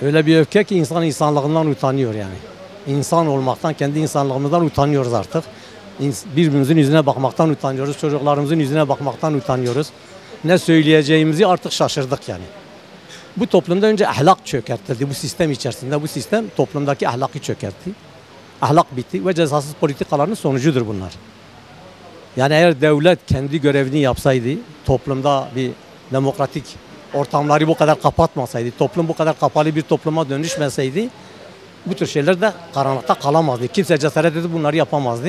Öyle bir öfke ki insan insanlığından utanıyor yani. İnsan olmaktan, kendi insanlığımızdan utanıyoruz artık. Birbirimizin yüzüne bakmaktan utanıyoruz. Çocuklarımızın yüzüne bakmaktan utanıyoruz. Ne söyleyeceğimizi artık şaşırdık yani. Bu toplumda önce ahlak çökertildi. Bu sistem içerisinde bu sistem toplumdaki ahlakı çökertti. Ahlak bitti ve cezasız politikaların sonucudur bunlar. Yani eğer devlet kendi görevini yapsaydı, toplumda bir demokratik ortamları bu kadar kapatmasaydı, toplum bu kadar kapalı bir topluma dönüşmeseydi, bu tür şeyler de karanlıkta kalamazdı. Kimse cesaret edip bunları yapamazdı.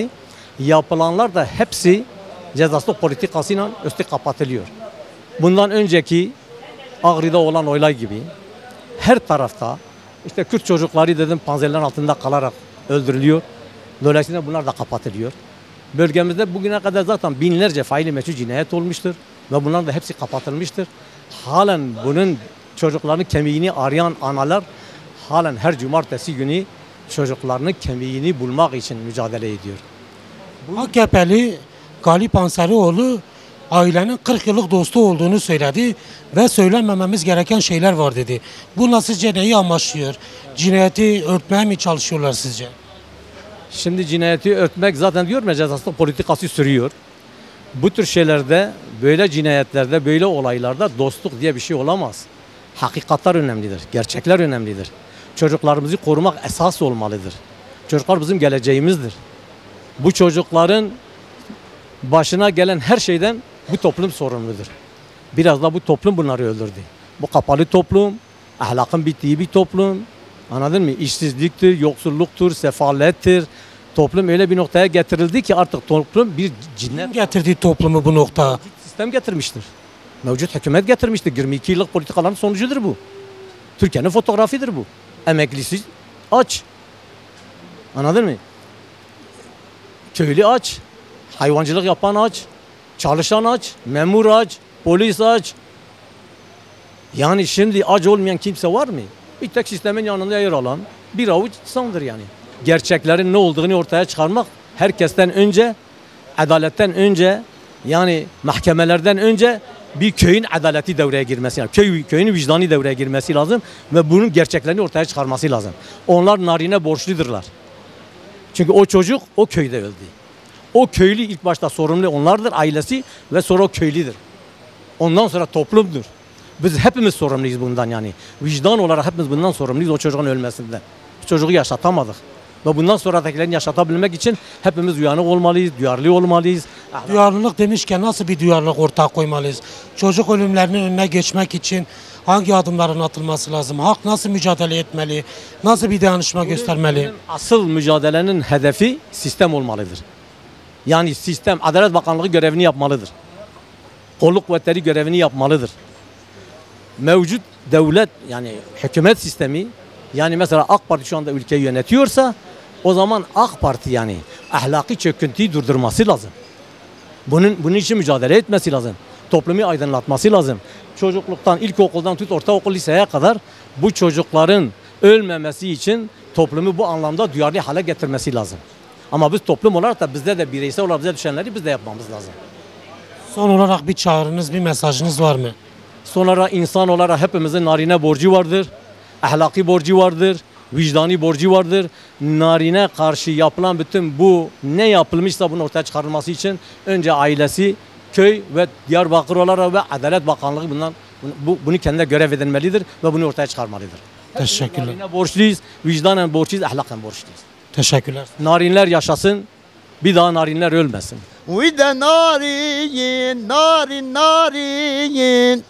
Yapılanlar da hepsi cezasızlık politikasıyla üstü kapatılıyor. Bundan önceki Ağrı'da olan olay gibi her tarafta işte Kürt çocukları dedim panzerlerin altında kalarak öldürülüyor. Dolayısıyla bunlar da kapatılıyor. Bölgemizde bugüne kadar zaten binlerce faili meçhul cinayet olmuştur ve bunların da hepsi kapatılmıştır. Halen bunun çocuklarının kemiğini arayan analar halen her cumartesi günü çocuklarının kemiğini bulmak için mücadele ediyor. AKP'li Galip Ansarioğlu ailenin 40 yıllık dostu olduğunu söyledi ve söylenmememiz gereken şeyler var dedi. Bu sizce neyi amaçlıyor? Cinayeti örtmeye mi çalışıyorlar sizce? Şimdi cinayeti örtmek zaten diyor ya cezasızlık politikası sürüyor. Bu tür şeylerde, böyle cinayetlerde, böyle olaylarda dostluk diye bir şey olamaz. Hakikatler önemlidir, gerçekler önemlidir. Çocuklarımızı korumak esas olmalıdır. Çocuklar bizim geleceğimizdir. Bu çocukların başına gelen her şeyden bu toplum sorumludur. Biraz da bu toplum bunları öldürdü. Bu kapalı toplum, ahlakın bittiği bir toplum. Anladın mı? İşsizliktir, yoksulluktur, sefalettir. Toplum öyle bir noktaya getirildi ki artık toplum bir cinnet. Kim getirdi toplumu bu noktaya? Sistem getirmiştir. Mevcut hükümet getirmiştir. 22 yıllık politikaların sonucudur bu. Türkiye'nin fotoğrafıdır bu. Emeklisi aç. Anladın mı? Köylü aç. Hayvancılık yapan aç. Çalışan aç. Memur aç. Polis aç. Yani şimdi aç olmayan kimse var mı? Bir tek sistemin yanında yer alan bir avuç insandır yani. Gerçeklerin ne olduğunu ortaya çıkarmak herkesten önce, adaletten önce, yani mahkemelerden önce bir köyün adaleti devreye girmesi lazım. Köyün vicdanı devreye girmesi lazım ve bunun gerçeklerini ortaya çıkarması lazım. Onlar narine borçludurlar. Çünkü o çocuk o köyde öldü. O köylü ilk başta sorumlu onlardır, ailesi ve sonra o köylüdür. Ondan sonra toplumdur. Biz hepimiz sorumluyuz bundan yani. Vicdan olarak hepimiz bundan sorumluyuz o çocuğun ölmesinden. Çocuğu yaşatamadık. Ve bundan sonradakilerini yaşatabilmek için hepimiz uyanık olmalıyız, duyarlı olmalıyız. Duyarlılık demişken nasıl bir duyarlılık ortaya koymalıyız? Çocuk ölümlerinin önüne geçmek için hangi adımların atılması lazım? Halk nasıl mücadele etmeli? Nasıl bir dayanışma göstermeli? Asıl mücadelenin hedefi sistem olmalıdır. Yani sistem, Adalet Bakanlığı görevini yapmalıdır. Kolluk kuvvetleri görevini yapmalıdır. Mevcut devlet yani hükümet sistemi yani mesela AK Parti şu anda ülkeyi yönetiyorsa o zaman AK Parti yani ahlaki çöküntüyü durdurması lazım. Bunun için mücadele etmesi lazım. Toplumu aydınlatması lazım. Çocukluktan, ilkokuldan tut ortaokul liseye kadar bu çocukların ölmemesi için toplumu bu anlamda duyarlı hale getirmesi lazım. Ama biz toplum olarak da bizde de bireysel olarak bize düşenleri biz de yapmamız lazım. Son olarak bir çağrınız, bir mesajınız var mı? Sonra insan olarak hepimizin narine borcu vardır. Ahlaki borcu vardır. Vicdani borcu vardır. Narine karşı yapılan bütün bu ne yapılmışsa bunun ortaya çıkarılması için önce ailesi, köy ve Diyarbakır olarak ve Adalet Bakanlığı bunu kendine görev edinmelidir ve bunu ortaya çıkarmalıdır. Teşekkürler. Narine borçluyuz, vicdanen borçluyuz, ahlaken borçluyuz. Teşekkürler. Narinler yaşasın, bir daha narinler ölmesin. Uyda narin, narin, narin.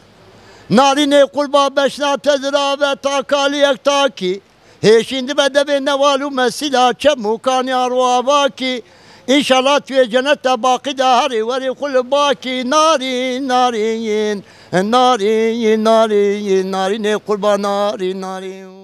Narine kulba beşna tezra ve takaliyek taki. He şimdi bedeve nevalu mesila çemukani arvavaki. İnşallah tüye cennette baki dahari veri kulbaki. Narin, narin, narin, narin, narine kulba narin, narin.